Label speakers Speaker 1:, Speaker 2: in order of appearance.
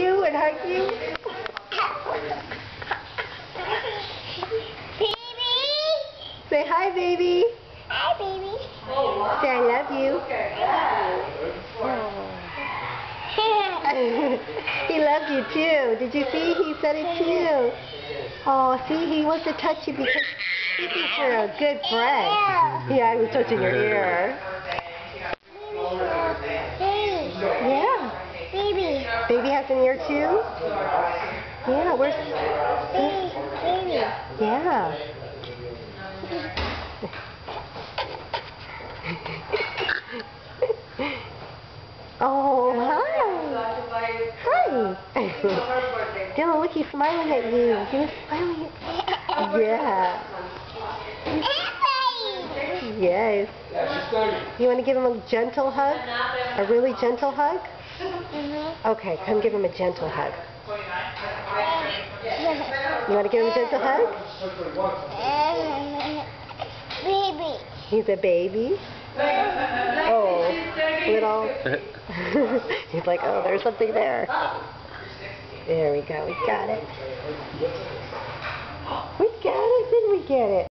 Speaker 1: you and hug you?
Speaker 2: Baby!
Speaker 1: Say hi, baby.
Speaker 2: Hi, baby.
Speaker 1: Say I love you. He loves you too. Did you see? He said it too. Oh, see, he wants to touch you because he thinks you're a good friend. Yeah, I was touching your ear. Yeah.
Speaker 2: Baby.
Speaker 1: Baby has an ear too? Yeah, where's...
Speaker 2: Baby.
Speaker 1: Yeah. Oh, hi. Hi. Dylan, look, he's smiling at you. He was smiling at you. Yeah. Yes. You want to give him a gentle hug? A really gentle hug? Okay, come give him a gentle hug. You want to give him a gentle hug?
Speaker 2: Baby.
Speaker 1: He's a baby? Oh, little. He's like, oh, there's something there. There we go. We got it. We got it. Didn't we get it?